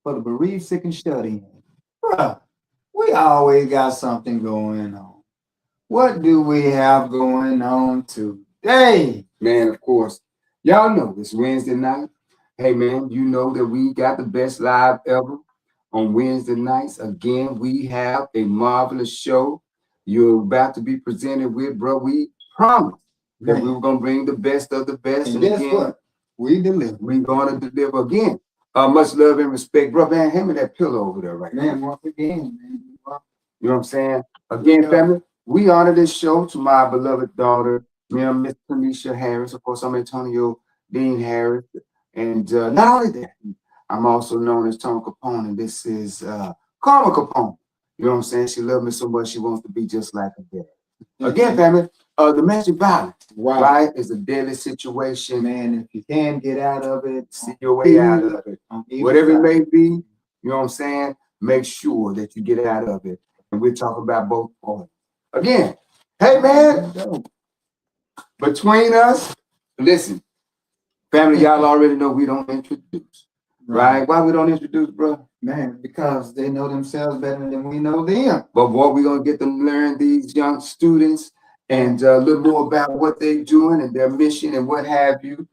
for the bereaved, sick, and shut in. Bruh, we always got something going on. What do we have going on today? Man, of course. Y'all know it's Wednesday night. Hey, man, you know that we got the best live ever on Wednesday nights. Again, we have a marvelous show you're about to be presented with, bro. We promised that we were going to bring the best of the best. And guess again, what? We deliver. we're going to deliver again. Much love and respect, bro. Man, hand me that pillow over there right now. Man, once again, man. You know what I'm saying? Again, family, we honor this show to my beloved daughter, Miss Tanisha Harris. Of course, I'm Antonio Dean Harris. And not only that, I'm also known as Tony Capone, and this is Karma Capone. You know what I'm saying? She loves me so much, she wants to be just like her dad. Again, family, domestic violence, right, is a deadly situation. Man, if you can get out of it, see your way out of it. Whatever it may be, you know what I'm saying? Make sure that you get out of it. And we're talking about both parties. Again, hey, man, between us, listen, family, y'all already know we don't introduce, right? Why we don't introduce, bro? Man, because they know themselves better than we know them. But boy, we're going to get them to learn, these young students, and a little more about what they're doing and their mission and what have you.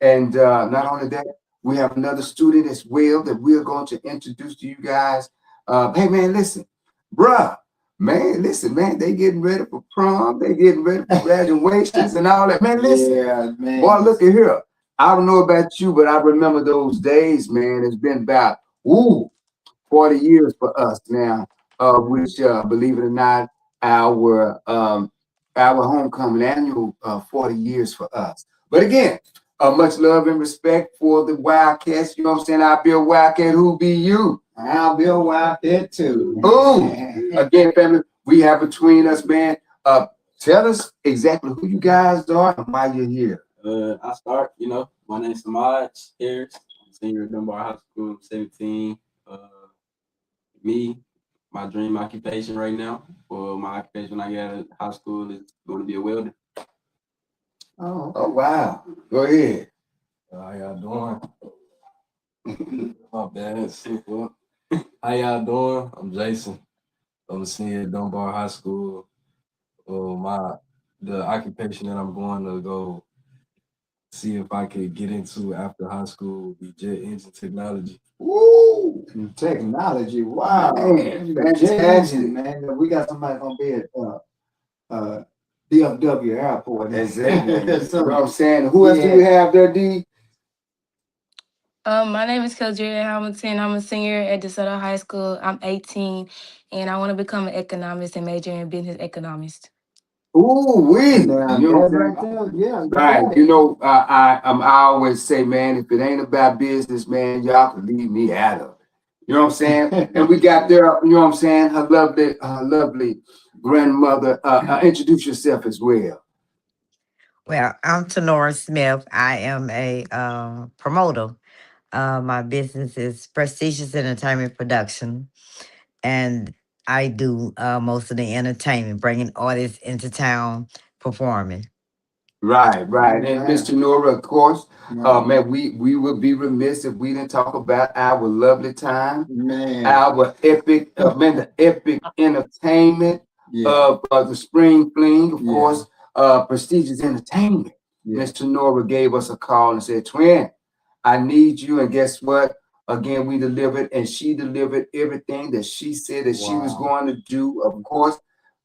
And not only that, we have another student as well that we're going to introduce to you guys. Hey, man, listen, bruh, man, listen, man, they getting ready for prom. They getting ready for graduations and all that. Man, listen, yeah, man. Boy, look at here. I don't know about you, but I remember those days, man. It's been about, 40 years for us now, which, believe it or not, our homecoming annual 40 years for us. But again, much love and respect for the Wildcats. You know what I'm saying? I'll be a Wildcat. Who be you? I'll be a Wildcat too. Boom. Again, family, we have between us, man. Tell us exactly who you guys are and why you're here. I start, my name's Samaj Harris. I'm a senior at Dunbar High School. I'm 17. My dream occupation right now, or my occupation when I get out of high school, is going to be a welder. Oh wow. Go ahead. How y'all doing? My bad. How y'all doing? I'm Jason. I'm a senior at Dunbar High School. The occupation that I'm going to go see if I could get into after high school would be jet engine technology. Woo! Technology. Wow. Man, Jet engine, man. We got somebody gonna be at DFW Airport. Exactly. You know what I'm saying? Who else do we have there, D? My name is Keldria Hamilton. I'm a senior at DeSoto High School. I'm 18, and I want to become an economist and major in business economics. Ooh, we. Yeah. Right. You know, I always say, man, if it ain't about business, man, y'all can leave me out of it. You know what I'm saying? And we got there, you know what I'm saying? Her lovely grandmother. Introduce yourself as well. Well, I'm Tenora Smith. I am a promoter. My business is Prestigious Entertainment Production, and I do most of the entertainment, bringing artists into town performing. Right. And Mr. Nora, of course, man, we would be remiss if we didn't talk about our lovely time, man, our epic, the epic entertainment of the Spring Fling, of course, Prestigious Entertainment. Mr. Nora gave us a call and said, "Twin, I need you." And guess what? Again, we delivered, and she delivered everything that she said that she was going to do. Of course,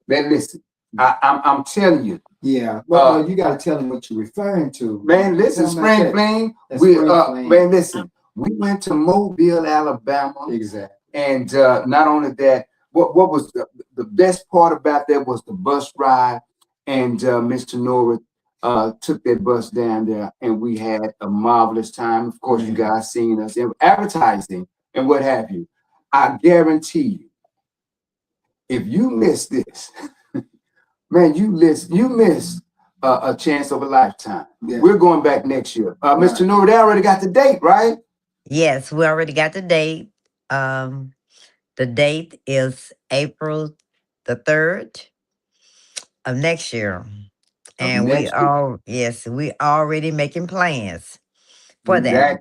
man, listen, I'm telling you. Yeah, well, you got to tell them what you're referring to. Man, listen, Spring Fling. Man, listen, we went to Mobile, Alabama. Exactly. And not only that, what was the best part about that was the bus ride. And Mr. Nora took that bus down there, and we had a marvelous time. Of course, you guys seen us in advertising and what have you. I guarantee you, if you miss this, man, you miss a chance of a lifetime. Yeah. We're going back next year. Mr. Nora, they already got the date, right? Yes, we already got the date. The date is April the 3rd of next year. And we already making plans for that.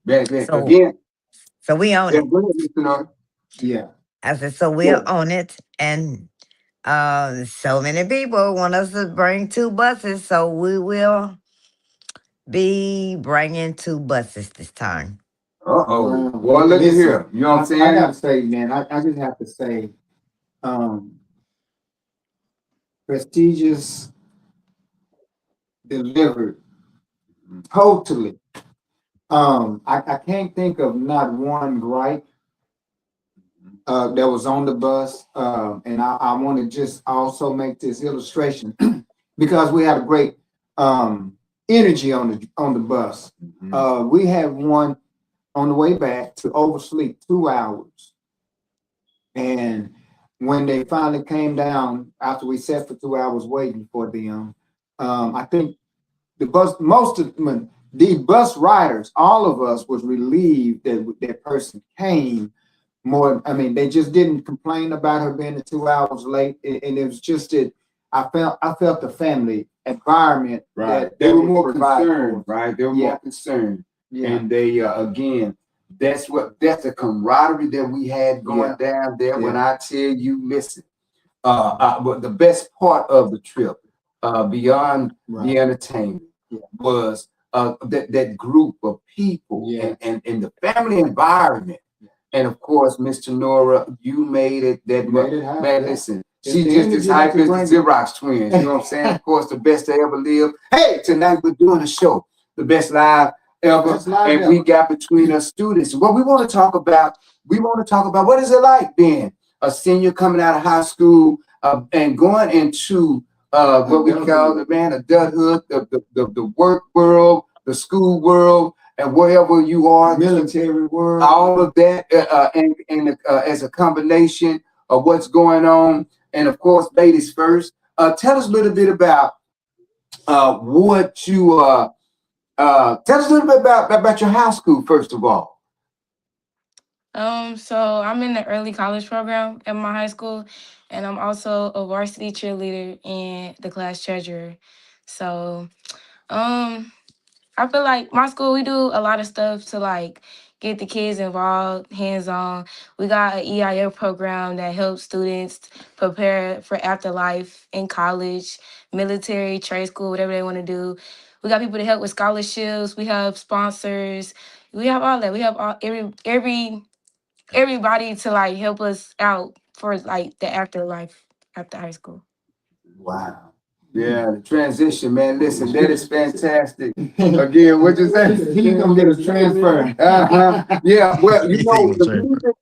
So, again. So we own Yeah, it. go ahead, Mr. Norris. Yeah. I said, so we'll own it. And so many people want us to bring 2 buses. So we will be bringing 2 buses this time. Uh-oh. Well, look at Listen, here. You know what I'm saying? I gotta say, man, I just have to say, Prestigious delivered totally. I can't think of not one gripe that was on the bus. And I want to just also make this illustration because we had a great energy on the bus. We had one on the way back to oversleep 2 hours. And when they finally came down after we sat for 2 hours waiting for them, I think the bus riders, all of us was relieved that that person came more. I mean, they just didn't complain about her being 2 hours late. And it was just that I felt the family environment. Right. They were more provided concerned, for us. right? They were Yeah. more concerned. Yeah. And they, again, that's the camaraderie that we had going down there. When I tell you, listen, but the best part of the trip, beyond the entertainment, was that group of people and the family environment. And of course, Mr. Nora, you made it that much. Man, listen, she's just as hype as the Xerox twins. You know what I'm saying? Of course, the best to ever live. Hey, tonight we're doing a show, the best live ever. And we got between us students. What we want to talk about, what is it like being a senior coming out of high school and going into what we call adulthood, the work world, the school world, and wherever you are, military world, all of that, and as a combination of what's going on. And of course, ladies first. Tell us a little bit about what you tell us a little bit about your high school, first of all. So I'm in the early college program at my high school, and I'm also a varsity cheerleader and the class treasurer. So, I feel like my school, we do a lot of stuff to like get the kids involved, hands-on. We got an EIL program that helps students prepare for afterlife in college, military, trade school, whatever they want to do. We got people to help with scholarships. We have sponsors. We have all that. We have all everybody to like help us out for like the afterlife after high school. Wow. Yeah, the transition, man. Listen, that is fantastic. Again, what'd you say? He's gonna get his transfer. Yeah, well, you know,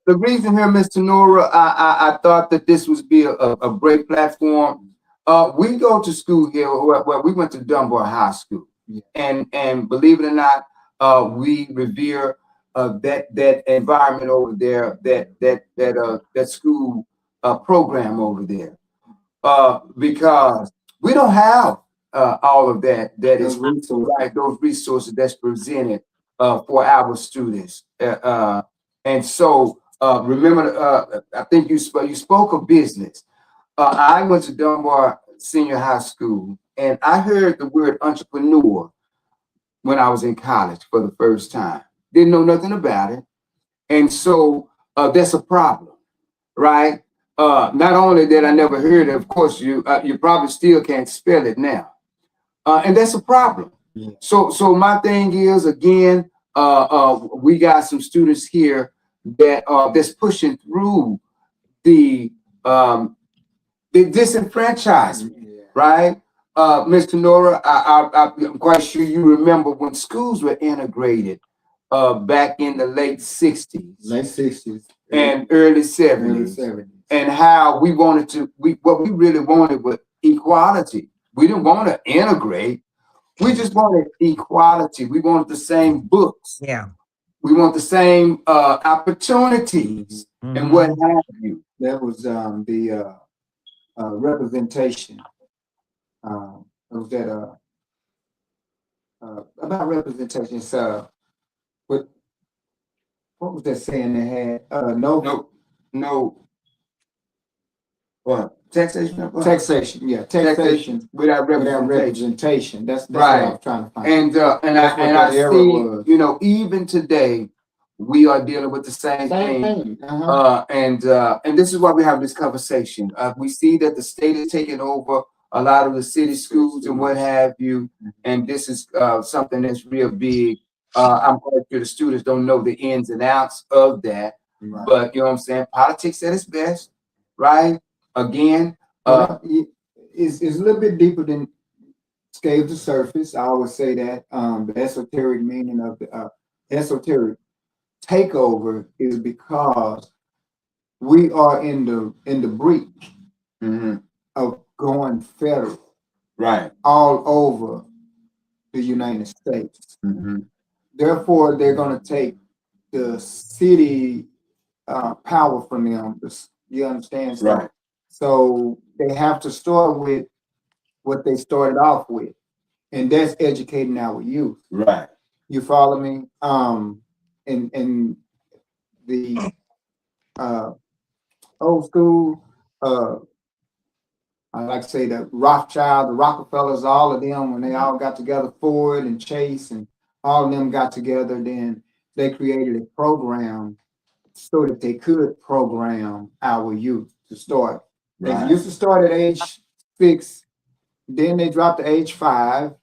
the reason here, Mr. Nora, I thought that this would be a great platform. We go to school here, well, we went to Dunbar High School. And believe it or not, we revere that environment over there, that school program over there. Because we don't have all of that is right, those resources that's presented for our students. And so remember, I think you spoke of business. I went to Dunbar Senior High School, and I heard the word entrepreneur when I was in college for the first time. Didn't know nothing about it. And so that's a problem, right? Not only that I never heard it, of course, you probably still can't spell it now. And that's a problem. Yeah. So my thing is, again, we got some students here that's pushing through the disenfranchisement, right? Mr. Nora, I'm quite sure you remember when schools were integrated back in the late 60s. And early 70s. And how we wanted to, what we really wanted was equality. We didn't want to integrate. We just wanted equality. We wanted the same books. Yeah. We want the same opportunities and what have you. That was the representation. Was that about representation? So, what was that saying they had? No. What? Taxation? Taxation, yeah. Taxation without representation. That's right. what I was trying to find. And I see, you know, even today, we are dealing with the same Same thing. thing. Uh-huh. And this is why we have this conversation. We see that the state is taking over a lot of the city schools and what have you, and this is something that's real big. I'm quite sure the students don't know the ins and outs of that, Right. but you know what I'm saying? Politics at its best, right? Again, It's a little bit deeper than scale the surface. I would say that the esoteric meaning of the esoteric takeover is because we are in the breach mhm, of going federal right. all over the United States. Mhm, Therefore, they're going to take the city power from them. You understand? So, right. so they have to start with what they started off with, and that's educating our youth. Right. You follow me? In the old school, I like to say the Rothschild, the Rockefellers, all of them, when they all got together, Ford and Chase and all of them got together, then they created a program so that they could program our youth to start. They Right. used to start at age 6, then they dropped to age 5,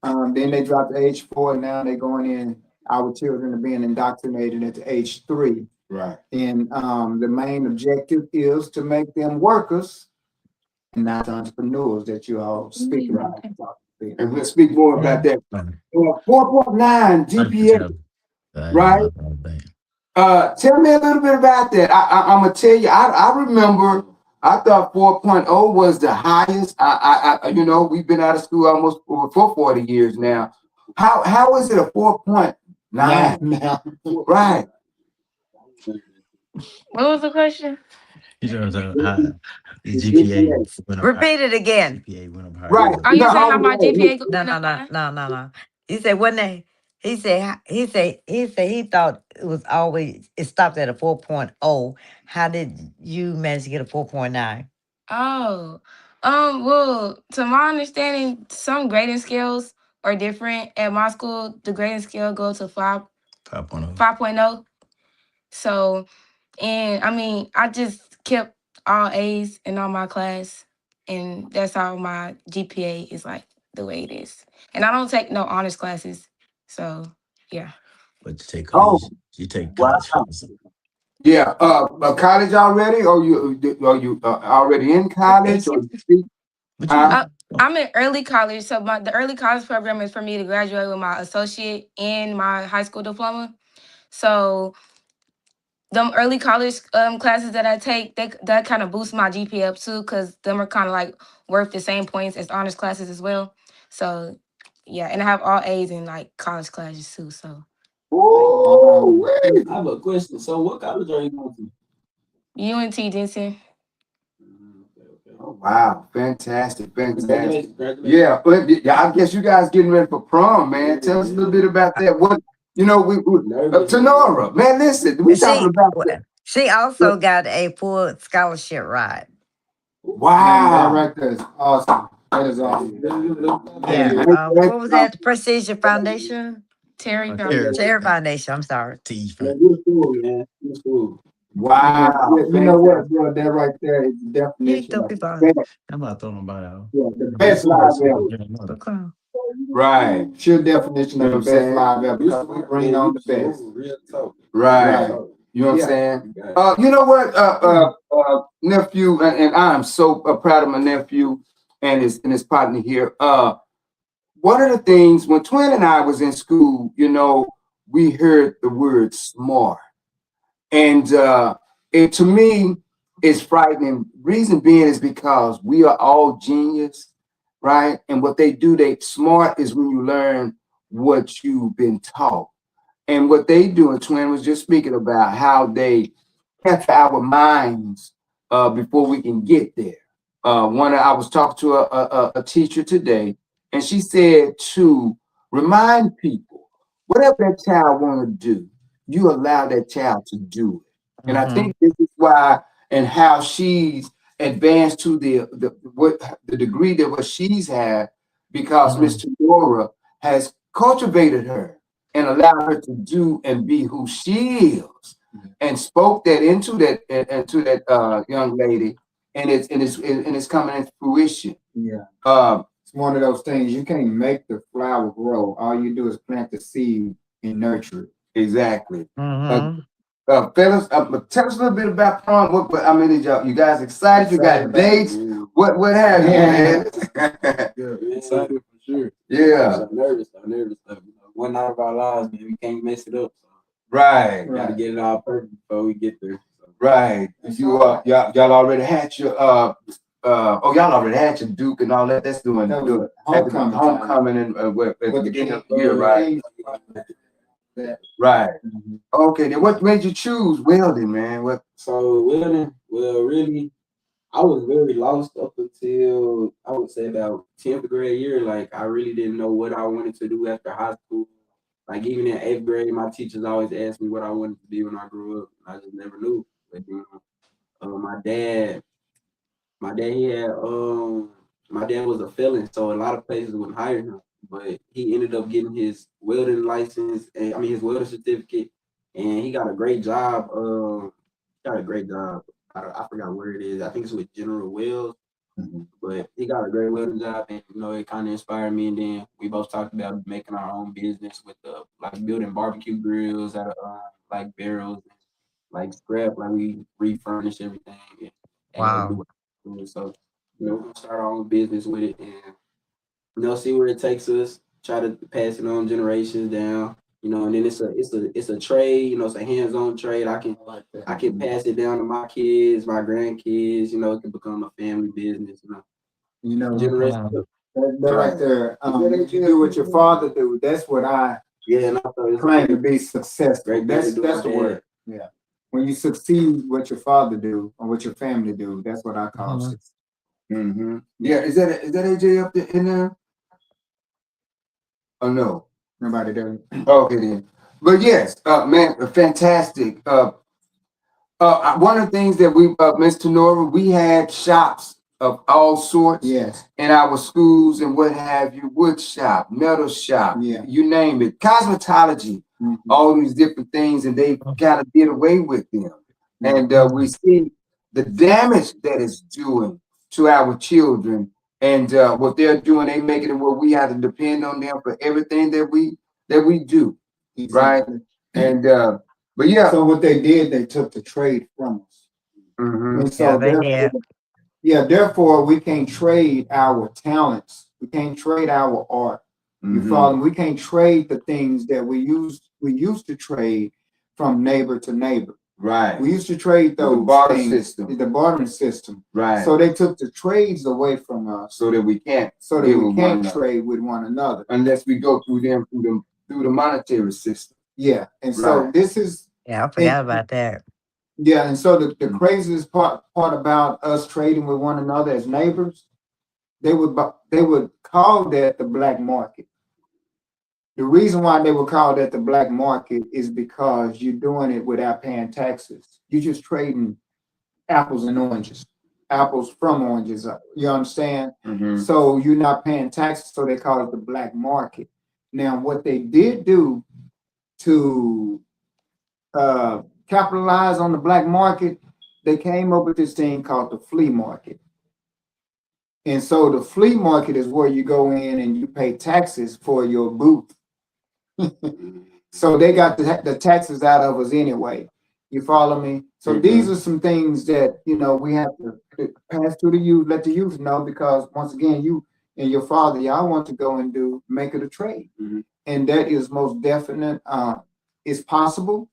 then they dropped to age 4, and now they're going in, our children are being indoctrinated at age 3. Right. And the main objective is to make them workers and not entrepreneurs that you all speaking about. And we'll speak more about that. 4.9 GPA, right? Tell me a little bit about that. I'm gonna tell you. I remember. I thought 4.0 was the highest. You know, we've been out of school almost for 40 years now. How is it a 4.9? Now, Right. What was the question? You know what I'm saying? The GPA. GPA went up Repeat it again. GPA went up higher. Right. Are you No, saying how my no, GPA No, going no, up? no, high? no. He said when they he said he thought it was always it stopped at a 4.0. How did you manage to get a 4.9? Oh, well, to my understanding, some grading scales are different. At my school, the grading scale goes to 5.0. 5.0. So, and I mean, I just kept all A's in all my class, and that's how my GPA is like the way it is. And I don't take no honors classes, so yeah. But you take Oh, college. You take wow. college classes. Yeah. College already? Or are you already in college? Or But Huh? I'm in early college, so the early college program is for me to graduate with my associate and my high school diploma. So them early college classes that I take, that kind of boosts my GPA up too, because them are kind of like worth the same points as honors classes as well. So yeah, and I have all A's in like college classes too. So Ooh, wait. I have a question. So, what college are you going to? UNT Denson. Oh, wow. Fantastic. Fantastic. Congratulations. Yeah, but yeah, I guess you guys getting ready for prom, man. Tell us a little bit about that. What you know, we Tenora, man. Listen, we talking about that. She also got a full scholarship ride. that Wow. right there is awesome. That is awesome. Yeah. What was that? The Precision Foundation? Terry. Terry Foundation. I'm sorry. T Man, good school, man. Good school. Wow. You know what, bro? That right there is the He definition took of people out. I'm about to throw them out. the best live ever. Okay. Right. Sheer definition of the best saying? live ever because we bring on the best. Real talk. Right. Right. You know what Yeah. I'm saying? Okay. You know what, nephew, and I'm so proud of my nephew and his partner here. One of the things when Twin and I was in school, you know, we heard the word smart, and it to me is frightening. Reason being is because we are all genius, right? And what they do, they smart is when you learn what you've been taught. And what they do, and Twin was just speaking about how they capture our minds before we can get there. I was talking to a teacher today, and she said to remind people, whatever that child want to do, you allow that child to do it. And I think this is why and how she's advanced to the degree that what she's had, because Miss Tenora has cultivated her. and allowed her to do and be who she is, and spoke that into that young lady, and it's coming into fruition. Yeah. Um, It's one of those things you can't make the flower grow. All you do is plant the seed and nurture it. exactly. Mm-hmm. Fellas, tell us a little bit about prom. I mean, you guys excited? You got dates? What have you, man? Yeah, excited for sure. Yeah, I'm nervous. Like, one night of our lives, man, we can't mess it up. So right, we gotta get it all perfect before we get there. So. right. Y'all already had your y'all already had your Duke and all that. That's doing That was good. homecoming. Homecoming and at the beginning of the year, right? That. Right. Mhm. Okay. Then what made you choose welding, man? What? So welding, well, really, I was very lost up until I would say about 10th grade year. Like I really didn't know what I wanted to do after high school. Like even in 8th grade, my teachers always asked me what I wanted to be when I grew up. I just never knew. But my dad was a felon, so a lot of places wouldn't hire him. But he ended up getting his welding license, and I mean his welding certificate, and he got a great job. Got a great job. I forgot where it is. I think it's with General Wells, but he got a great welding job, and it kind of inspired me. And then we both talked about making our own business with like building barbecue grills out of like barrels, like scrap, like we refurnish everything and go Wow. do it. So we're gonna start our own business with it, and see where it takes us. Try to pass it on generations down. And then it's a trade. It's a hands-on trade. I can pass it down to my kids, my grandkids. It can become a family business. You know, Generations. Wow. that right there. What you do what your father do. That's what I Yeah, and I thought it's claim to be successful. great thing to That's do the my word. dad. Yeah. When you succeed what your father do or what your family do, that's what I call Mhm. success. Mm-hmm. Yeah. Is that AJ up there in there? Oh no. Nobody does. Okay then. But yes, man, fantastic. One of the things that we, Mr. Nora, we had shops of all sorts Yes. in our schools and what have you, wood shop, metal shop, Yeah. you name it, cosmetology, Mhm. all these different things, and they kind of did away with them. And we see the damage that it's doing to our children, and what they're doing, they making it where we have to depend on them for everything that we do, right? Exactly. And but yeah, So what they did, they took the trade from us. mhm. And Yeah, so they therefore, did. therefore we can't trade our talents. We can't trade our art. You Mhm. follow me? We can't trade the things that we used to trade from neighbor to neighbor. Right. We used to trade those The barter things, system. the bartering system. Right. So they took the trades away from us So that we can't so that deal we with one can't another. trade with one another. Unless we go through the monetary system. Yeah. And so Right. this is, Yeah, I forgot about that. yeah, and so the Mhm. craziest part about us trading with one another as neighbors, they would call that the black market. The reason why they would call that the black market is because you're doing it without paying taxes. You're just trading apples and oranges, apples from oranges. You understand? Mhm. So you're not paying taxes, so they call it the black market. Now, what they did do to capitalize on the black market, they came up with this thing called the flea market. And so the flea market is where you go in and you pay taxes for your booth. So they got the taxes out of us anyway. You follow me? So these are some things that we have to pass to the youth, let the youth know, because once again, you and your father, y'all want to go and make it a trade. Mhm. And that is most definite. It's possible,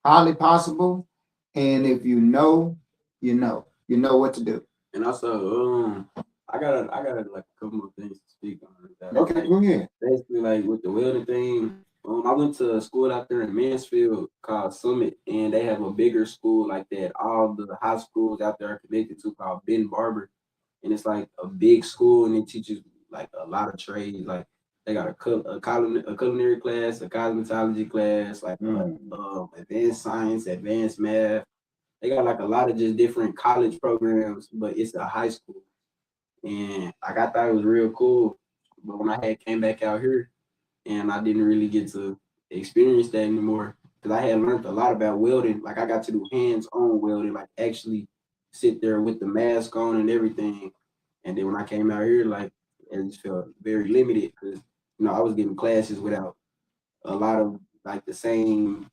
highly possible. And if you know what to do. And also, I got like a couple more things to speak on. That. Okay, go ahead. Basically, like with the welding thing, I went to a school out there in Mansfield called Summit, and they have a bigger school like that. All the high schools out there are connected to called Ben Barber, and it's like a big school, and it teaches like a lot of trades. Like they got a culinary class, a cosmetology class, like advanced science, advanced math. They got like a lot of just different college programs, but it's a high school. And like I thought it was real cool. But when I came back out here and I didn't really get to experience that anymore because I had learned a lot about welding. Like I got to do hands-on welding, like actually sit there with the mask on and everything. And then when I came out here, like it just felt very limited because I was getting classes without a lot of like the same,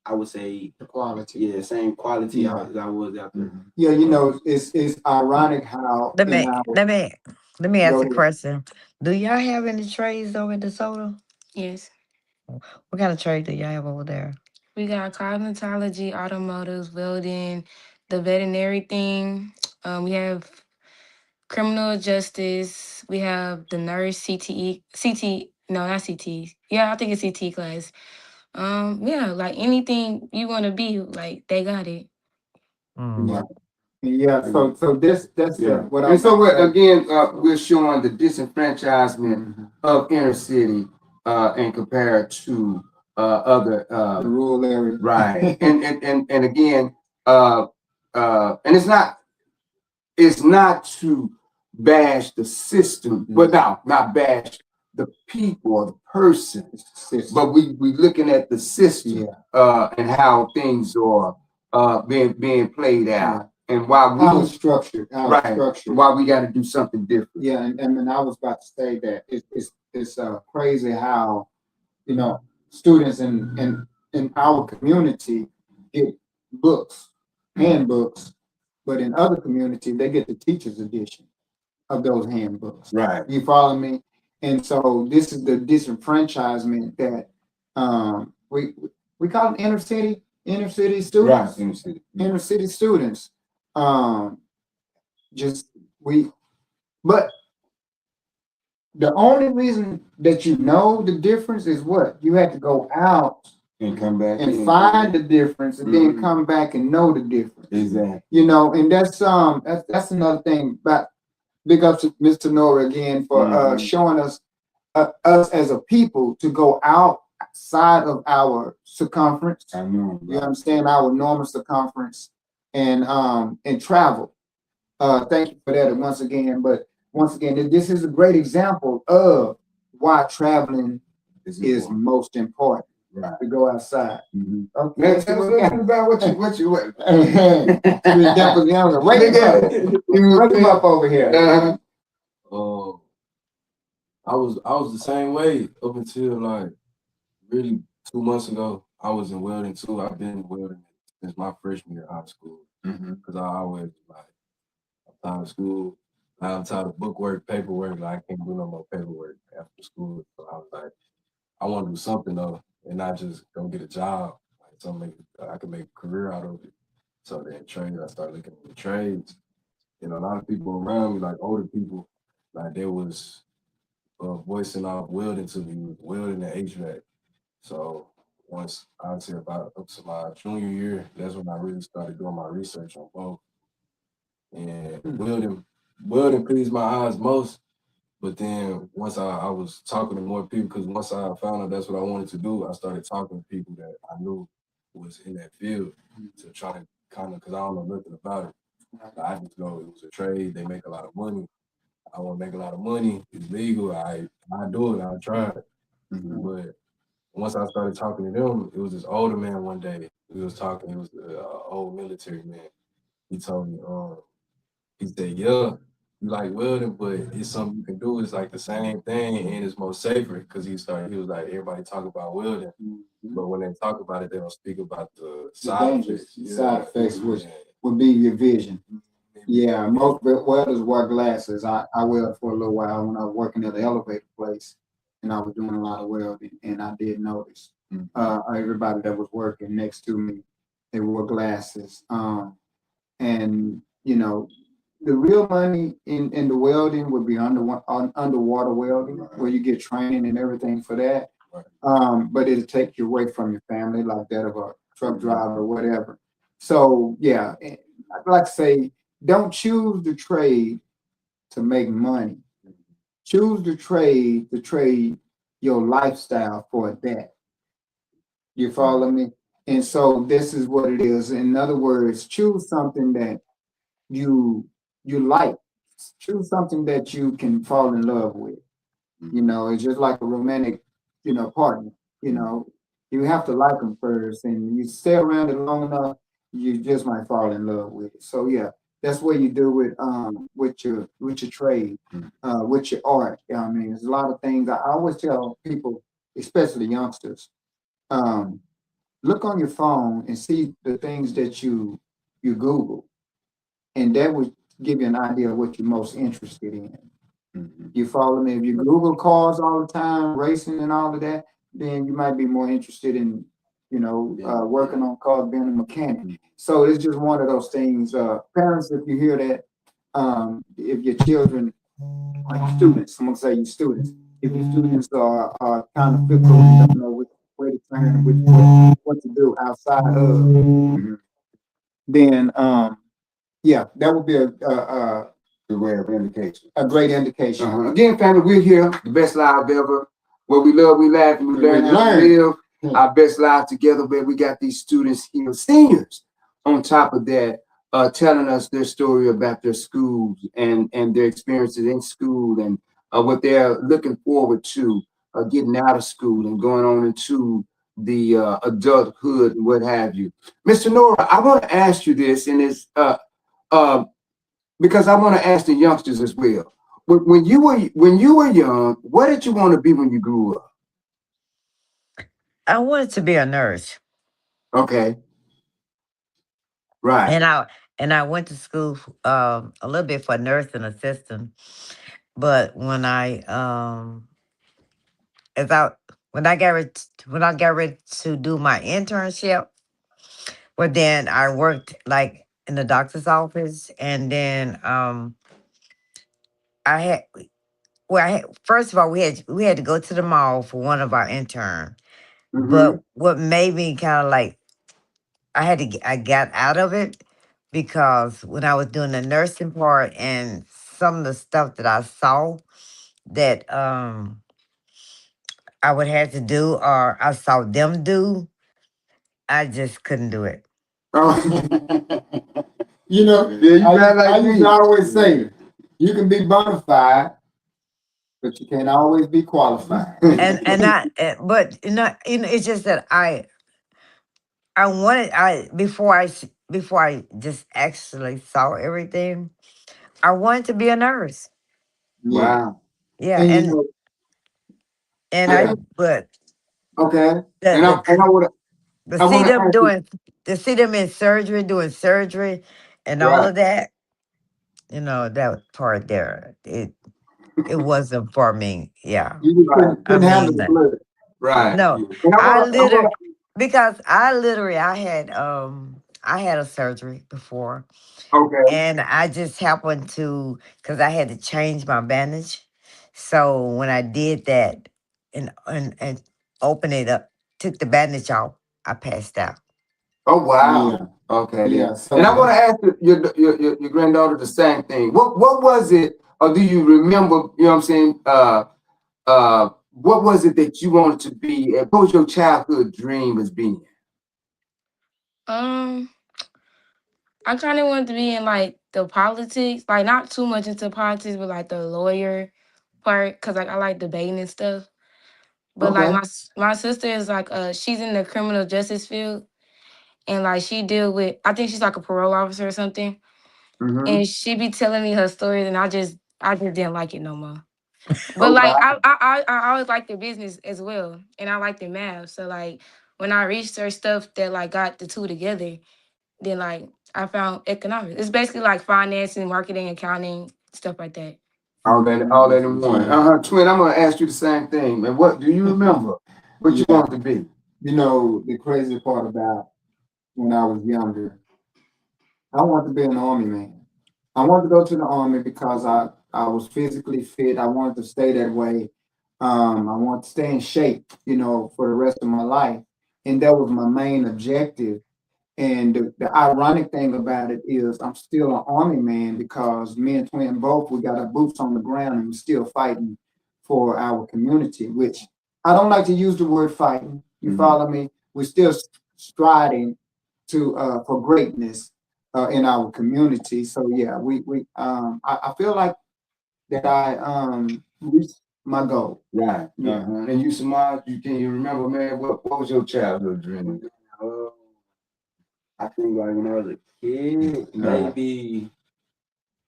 I would say, The quality. yeah, same quality Yeah. as I was out there. Yeah, it's ironic how Let in me our let me let me ask Go a ahead. question. Do y'all have any trades over in DeSoto? Yes. What kind of trade do y'all have over there? We got cosmetology, automotives, welding, the veterinary thing. We have criminal justice. We have the nurse, no, not CT. Yeah, I think it's CT class. Yeah, like anything you want to be, like they got it. Mm. Yeah, so that's Yeah. what I And so was saying. again, we're showing the disenfranchisement Mhm. of inner city and compared to other The rural area. right. And again, and it's not to bash the system, but no, not bash the people or the person, but we looking at the system and how things are being played out and why How we it's structured, why we got to do something different. Yeah, and I was about to say that it's crazy how students in our community get books, handbooks, but in other communities they get the teacher's edition of those handbooks. Right. You follow me? And so this is the disenfranchisement that we call them inner city students. Right. Inner city students. Just we but the only reason that you know the difference is what? You had to go out And come back and find the difference and then come back and know the difference. Exactly. And that's another thing. But big up to Mr. Nora again for showing us as a people to go outside of our circumference. I know. You understand our normal circumference and travel. Thank you for that once again. But once again, this is a great example of why traveling is most important. Right. To go outside. Okay. Man, tell us about what you Wake him up over here. I was the same way up until like really 2 months ago. I was in welding too. I've been welding since my freshman year of high school because I always like I'm tired of school. I'm tired of bookwork, paperwork. Like I can't do no more paperwork after school. So I was like, I want to do something though, and not just go get a job. Like something I can make a career out of it. So then I started looking at the trades. A lot of people around me, like older people, like they was voicing off welding to me, welding and HVAC. So once I would say about up to my junior year, that's when I really started doing my research on both. And welding pleased my eyes most. But then once I was talking to more people, because once I found out that's what I wanted to do, I started talking to people that I knew was in that field to try to kind of, because I don't know nothing about it. I just know it was a trade. They make a lot of money. I want to make a lot of money. It's legal. I do it. I try it. But once I started talking to them, it was this older man one day. We was talking. It was the old military man. He told me, he said, yeah, you like welding, but it's something you can do. It's like the same thing and it's more safer because he was like, everybody talk about welding, but when they talk about it, they don't speak about the side effects. Side effects would be your vision. Yeah, most welders wear glasses. I weld for a little while when I was working at the elevator place and I was doing a lot of welding and I did notice everybody that was working next to me, they wore glasses. And the real money in the welding would be underwater welding, where you get training and everything for that. But it'll take you away from your family, like that of a truck driver or whatever. So yeah, I'd like to say, don't choose the trade to make money. Choose the trade to trade your lifestyle for that. You follow me? And so this is what it is. In other words, choose something that you like. Choose something that you can fall in love with. It's just like a romantic, partner. You have to like them first, and you stay around it long enough, you just might fall in love with it. So yeah, that's what you do with your trade, with your art. I mean, there's a lot of things I always tell people, especially youngsters, um, look on your phone and see the things that you Google, and that would give you an idea of what you're most interested in. You follow me? If you Google cars all the time, racing and all of that, then you might be more interested in, working on cars, being a mechanic. So it's just one of those things. Parents, if you hear that, if your children, like students, I'm gonna say you students, if your students are kind of fickle and don't know which way to turn, what to do outside of, then yeah, that would be The rare indication. a great indication. Again, family, we're here, the best live ever. Where we love, we laugh, and we learn how to live our best life together. Where we got these students here, seniors, on top of that, telling us their story about their schools and their experiences in school and what they're looking forward to getting out of school and going on into the adulthood and what have you. Mr. Nora, I want to ask you this, and it's because I want to ask the youngsters as well. When you were young, what did you want to be when you grew up? I wanted to be a nurse, Okay, right. and I went to school a little bit for nursing assistant. But as I when I got ready to do my internship, well, then I worked like in the doctor's office, and then I had first of all we had to go to the mall for one of our intern. But what made me kind of like I got out of it because when I was doing the nursing part and some of the stuff that I saw that I would have to do or I saw them do, I just couldn't do it. You know, Yeah, you got like I used me. to always say, you can be bona fide, but you can't always be qualified. But it's just that I wanted before I just actually saw everything, I wanted to be a nurse. Yeah. Wow. Yeah, And you and know, and yeah, but Okay. the And I the want to I see want to them ask you. in surgery, doing surgery, and all Right. of that, that part there, it wasn't for me. Yeah, you just Right. I couldn't handle the mean, blood. Right. no, And I want because I had a surgery before, to. Okay. and I just happened to because I had to change my bandage. So when I did that and open it up, took the bandage off, I passed out. Oh wow. Yeah, Okay yeah. then. So And I want to ask your granddaughter the same thing. What was it, or do you remember? You know what I'm saying? What was it that you wanted to be? What was your childhood dream as being? Um, I kind of wanted to be in like the politics, like not too much into politics, but like the lawyer part, cause like I like debating and stuff. But like Okay. my sister is like she's in the criminal justice field, and like she deal with I think she's like a parole officer or something, Mm-hmm. and she be telling me her stories, and I just didn't like it no more. But Oh like wow. I always liked the business as well, and I liked the math. So like when I researched stuff that like got the two together, then like I found economics. It's basically like financing, marketing, accounting, stuff like that. All that in one. Twin, I'm gonna ask you the same thing. And what do you remember? What you yeah, wanted to be? you know, the crazy part about when I was younger, I wanted to be an army man. I wanted to go to the army because I was physically fit. I wanted to stay that way. I wanted to stay in shape, for the rest of my life, and that was my main objective. And the ironic thing about it is I'm still an army man because me and Twin both, we got our boots on the ground and we're still fighting for our community, which I don't like to use the word fighting. You follow me? We're still striding for greatness in our community. So yeah, I feel like that I reached my goal. Right. Yeah. And you, Samaj, can you remember, man, what was your childhood dream? Uh, I think like when I was a kid, maybe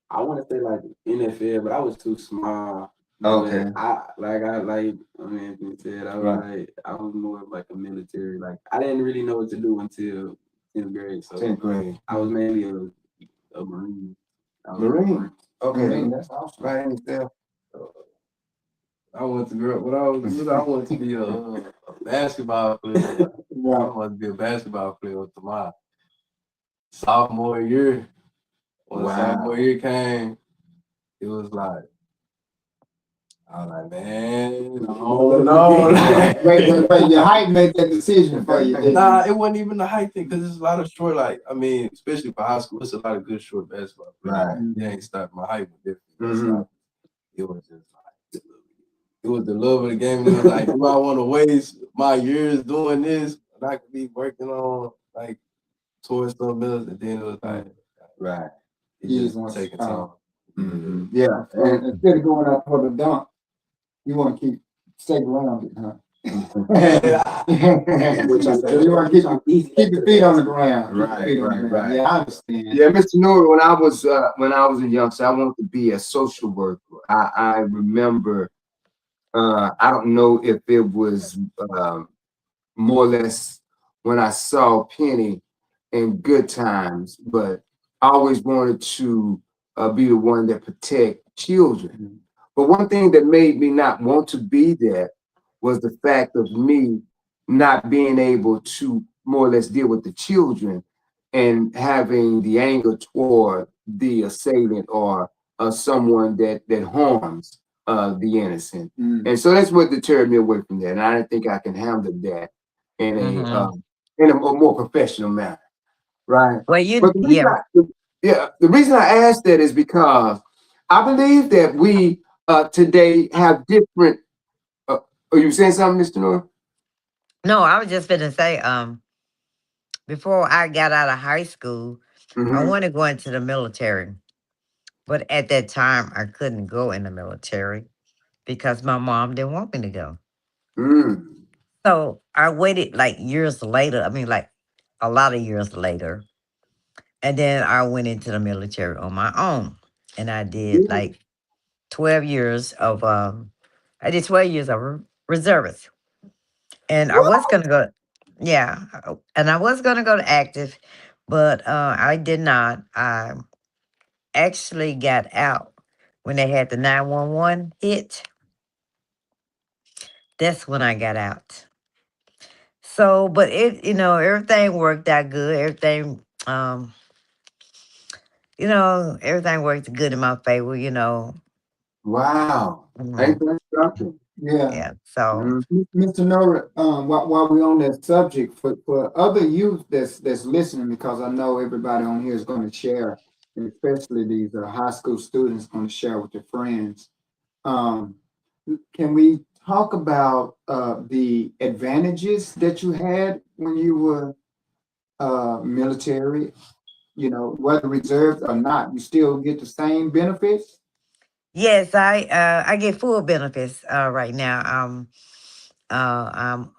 I want to say like NFL, but I was too small. Okay. But I mean, Anthony said, I was more of like a military. Like I didn't really know what to do until 10th grade. So 10th grade. I was mainly a Marine. I was a Marine. Okay. Marine, that's awesome. Right in yourself. I wanted to grow up. When I was little, I wanted to be a basketball player. I Right. wanted to be a basketball player with my sophomore year. When Wow. sophomore year came, it was like, I was like, man, no. Wait, your height made that decision for you. didn't Nah, it? it wasn't even the height thing because there's a lot of short, like, I mean, especially for high school, it's a lot of good short basketball players. Right. It ain't stopped my height, but Mhm. it was just like, it was the love of the game. It was like, do I want to waste my years doing this? And I could be working on, like, towards something else. And then it was like, Right. it You just just want taking to time. Mhm. Yeah. And instead of going out for the dunk, you want to stay around it, huh? Which I said, You want to keep your feet on the ground. Keep your Right, feet on the right, ground. right. Yeah, I understand. Yeah, Mr. Nora, when I was a youngster, I wanted to be a social worker. I remember, I don't know if it was more or less when I saw Penny in Good Times, but I always wanted to be the one that protect children. But one thing that made me not want to be that was the fact of me not being able to more or less deal with the children and having the anger toward the assailant or someone that harms the innocent. Mm. And so that's what deterred me away from that. And I didn't think I can handle that in a more professional manner, right? Well, you, But yeah. the reason I asked that is because I believe that we today have different. Are you saying something, Mr. North? No, I was just gonna say, before I got out of high school, I wanted to go into the military. But at that time, I couldn't go in the military because my mom didn't want me to go. Mm. So I waited like years later. I mean, like a lot of years later. And then I went into the military on my own. And I did like 12 years of, I did 12 years of reservist. And I was going to go, yeah. And I was going to go to active, but I did not. I actually got out when they had the 911 hit. That's when I got out. So, but everything worked out good. Everything worked good in my favor. Wow. Mhm. Ain't that something? Yeah. Yeah. So, Mr. Nora, while we're on that subject, for other youth that's listening, because I know everybody on here is going to share, and especially these high school students going to share with their friends. Can we talk about the advantages that you had when you were military? Whether reserved or not, you still get the same benefits? yes, I get full benefits right now. I'm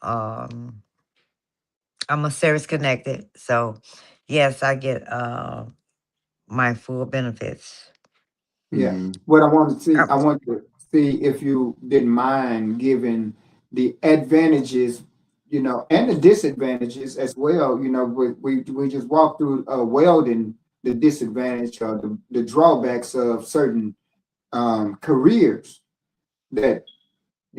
a service connected, so yes, I get my full benefits. Yeah. Mhm. What Uh, I want to see if you didn't mind giving the advantages, and the disadvantages as well. We just walked through welding, the disadvantage or the drawbacks of certain careers that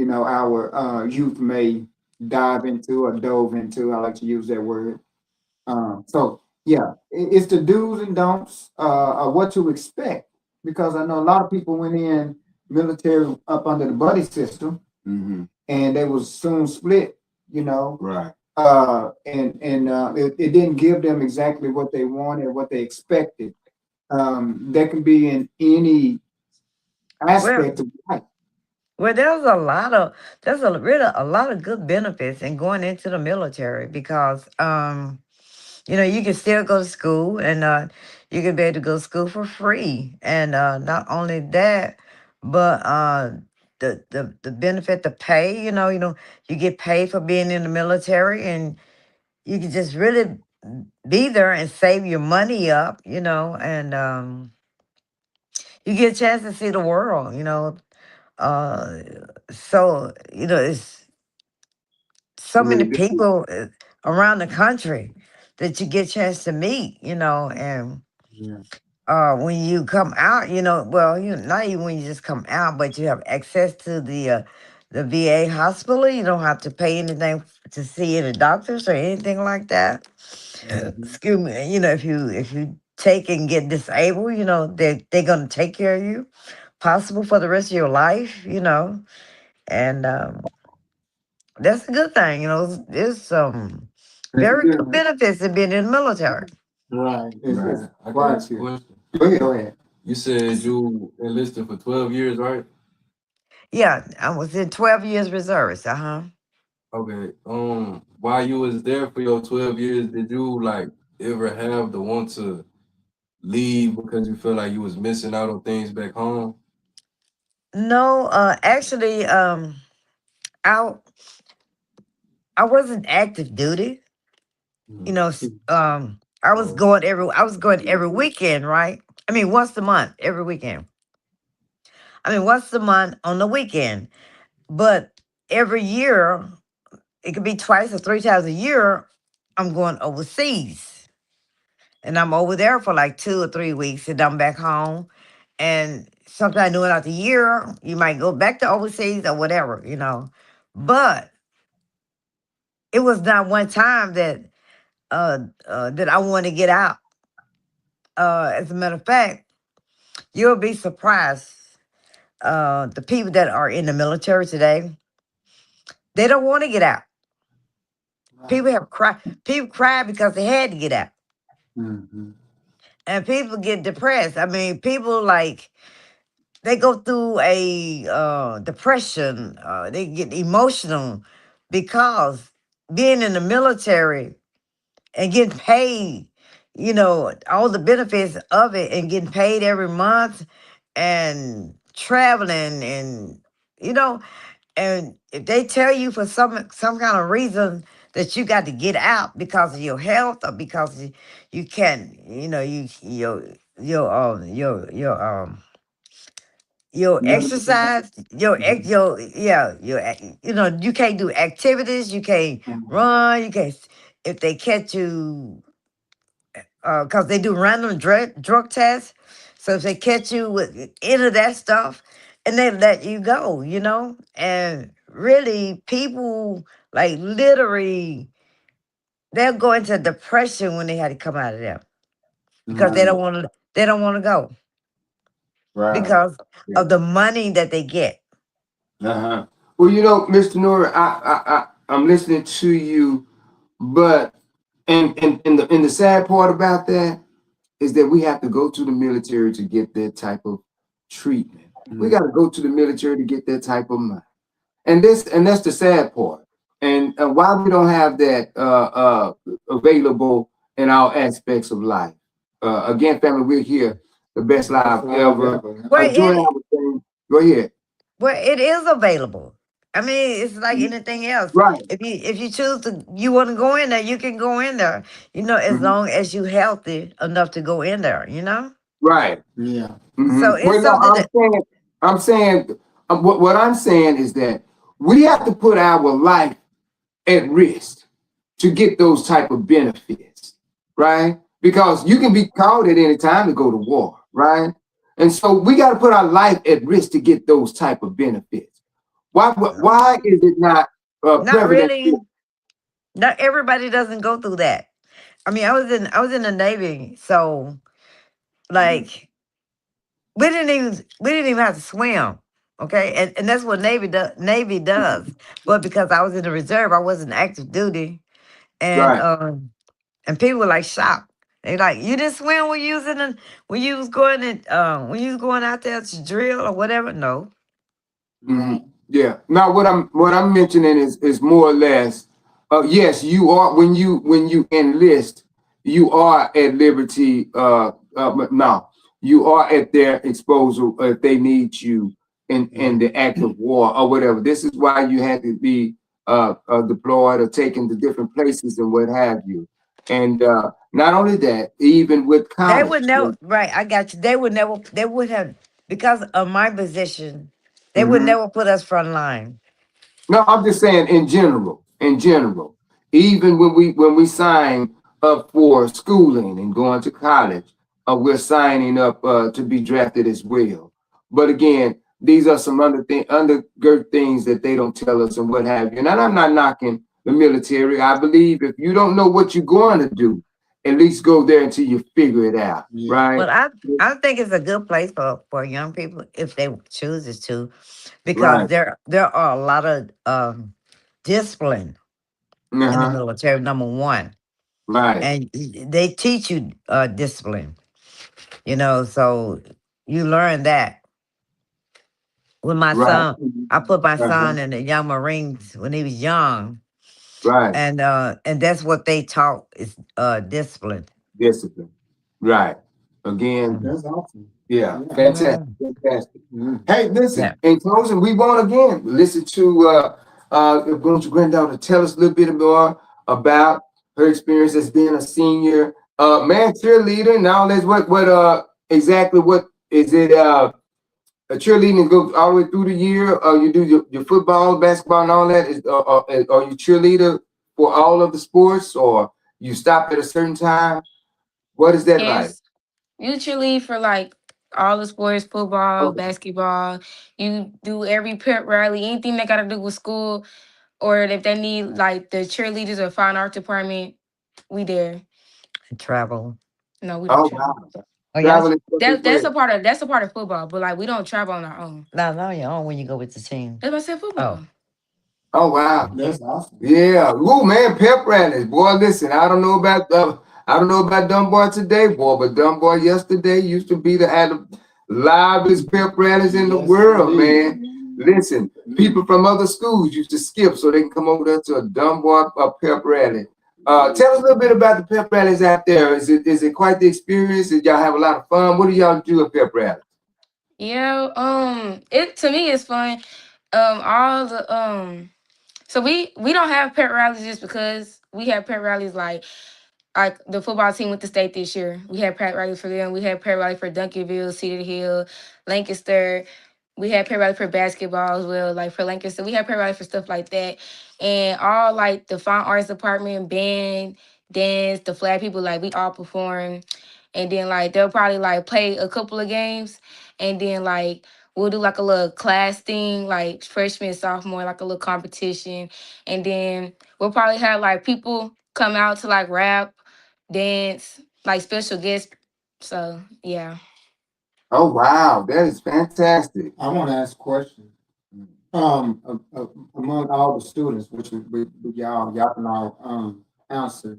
our youth may dive into or dove into. I like to use that word. So yeah, it's the do's and don'ts of what to expect, because I know a lot of people went in military up under the buddy system Mhm. and they was soon split, Right. it didn't give them exactly what they wanted, what they expected. That can be in any well, aspect of life. well, there's a lot of good benefits in going into the military because you can still go to school and you can be able to go to school for free. And not only that, but the benefit, the pay. You get paid for being in the military, and you can just really be there and save your money up. And you get a chance to see the world. Uh, so it's so many Really good. people around the country that you get a chance to meet. And Yeah. when you come out, well, not even when you just come out, but you have access to the VA hospital. You don't have to pay anything to see any doctors or anything like that. Excuse me. If you take and get disabled, they're gonna take care of you, possible for the rest of your life. And that's a good thing. There's some That's very good good. benefits in being in the military. Right. It's Right. I can quite ask a good. question. Go ahead. You said you enlisted for 12 years, right? Yeah, I was in 12 years reserves. Okay. While you was there for your 12 years, did you like ever have the want to leave because you feel like you was missing out on things back home? No, actually, I I wasn't active duty. I was Oh, going every weekend, right? I mean, once a month, every weekend. I mean, once a month on the weekend. But every year, it could be twice or three times a year, I'm going overseas. And I'm over there for like 2 or 3 weeks, and I'm back home. And sometimes throughout the year, you might go back to overseas or whatever. But it was not one time that I want to get out. As a matter of fact, you'll be surprised. The people that are in the military today, they don't want to get out. People have cried. People cry because they had to get out, Mhm. and people get depressed. I mean, people like they go through a depression. They get emotional because being in the military and getting paid, all the benefits of it, and getting paid every month, and traveling, and you know and if they tell you for some kind of reason that you got to get out because of your health, or because you can't, your exercise, you can't do activities, you can't run, you can't. If they catch you, because they do random drug tests. So if they catch you with any of that stuff, and they let you go, and really people like literally they'll go into depression when they had to come out of there because they don't want to. They don't want to go Right. because Yeah. of the money that they get. Uh-huh. Well, Mr. Nora, I'm listening to you, but and the sad part about that is that we have to go to the military to get that type of treatment. We got to go to the military to get that type of money, and that's the sad part. And why we don't have that available in all aspects of life. Again, family, we're here, the best life ever. Well, Doing our thing. Go ahead. it is available. I mean, it's like anything else. Right. If you choose you want to go in there, you can go in there. As Mhm. long as you healthy enough to go in there. Right. Yeah. So Well, it's no, something that I'm saying, what I'm saying is that we have to put our life at risk to get those type of benefits, right? Because you can be called at any time to go to war, right? And so we got to put our life at risk to get those type of benefits. Why is it not not prevalent? really. Not everybody doesn't go through that. I mean, I was in the Navy, so like we didn't even have to swim. Okay, and that's what Navy does. But because I was in the reserve, I wasn't active duty, and Right. and people were like shocked. They like, you didn't swim when you was when you was going out there to drill or whatever. No. Yeah. Now, what I'm mentioning is more or less, yes, you are when you enlist, you are at liberty. But no, you are at their disposal if they need you in the act of war or whatever. This is why you had to be deployed or taken to different places and what have you. And not only that, even with They college. would never, right, I got you. They would have, because of my position, they would Mhm. never put us front line. No, I'm just saying in general, even when we sign up for schooling and going to college, we're signing up to be drafted as well. But again, these are some undergird things that they don't tell us and what have you. And I'm not knocking the military. I believe if you don't know what you're going to do, at least go there until you figure it out, right? But I think it's a good place for young people if they chooses to, because Right. there are a lot of discipline in the Uh-huh. military, number one. Right. And they teach you discipline, so you learn that. With my Right. son, I put my Uh-huh. son in the young Marines when he was young, Right. and that's what they taught is discipline. Discipline. Right. Again, That's awesome. yeah, Yeah. fantastic. Fantastic. Mhm. Hey, listen, Yeah. in closing, we want again listen to going to granddaughter tell us a little bit more about her experience as being a senior man cheerleader and all this. What exactly what is it a cheerleading go all the way through the year? You do your football, basketball, and all that. Are you cheerleader for all of the sports, or you stop at a certain time? What is that like? Yes, usually for like all the sports, football, basketball, you do every pep rally, anything that got to do with school, or if they need like the cheerleaders or fine art department, we there. Travel. No, we don't Oh travel. wow, Oh, yes. traveling as That's well. a part of football, but like we don't travel on our own. No, your own when you go with the team. That's what I said football. Oh wow, That's awesome. yeah. Ooh man, pep rallies, boy. Listen, I don't know about Dunbar today, boy, but Dunbar yesterday used to be the liveliest pep rallies in the Yes, world, indeed. man. Listen, people from other schools used to skip so they can come over there to a Dunbar pep rally. Tell us a little bit about the pep rallies out there. Is it quite the experience? Did y'all have a lot of fun? What do y'all do at pep rallies? Yeah, it to me is fun. All the so we don't have pet rallies just because we have pet rallies like the football team went to state this year. We had pet rallies for them. We had pet rally for Duncanville, Cedar Hill, Lancaster. We had pet rally for basketball as well, like for Lancaster. We had pet rally for stuff like that. And all like the fine arts department, band, dance, the flag people, like we all perform. And then like they'll probably like play a couple of games. And then like we'll do like a little class thing, like freshman, sophomore, like a little competition. And then we'll probably have like people come out to like rap, dance, like special guests. So yeah. Oh wow, that is fantastic. I want to ask a question. Among all the students, which y'all can all answer.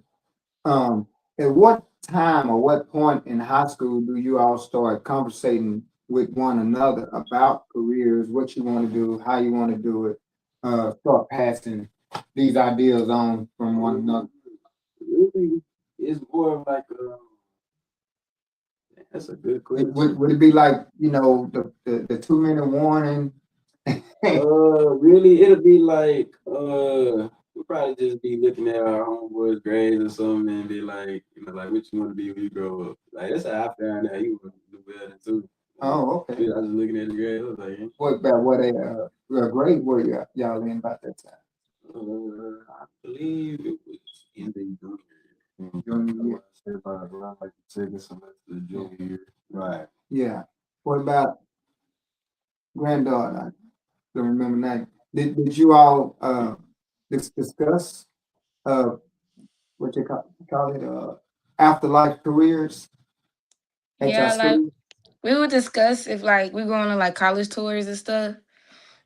At what time or what point in high school do you all start conversating with one another about careers, what you want to do, how you want to do it, start passing these ideas on from one another? Really, it's more of like that's a good question. Would it be like, the 2-minute warning? Really, it'll be like we'll probably just be looking at our homeboys' grades or something and be like, like what you want to be when you grow up. Like that's how I found out you want to do better too. Oh, okay. I was looking at the grades. I was like, What grade were y'all in about that time? I believe it was in the Junior year. Around like the second semester of junior year. Right. Yeah. What about granddaughter? I don't remember that. Did you all discuss what you call it afterlife careers at your Yeah, like school? we would discuss if like we going on like college tours and stuff.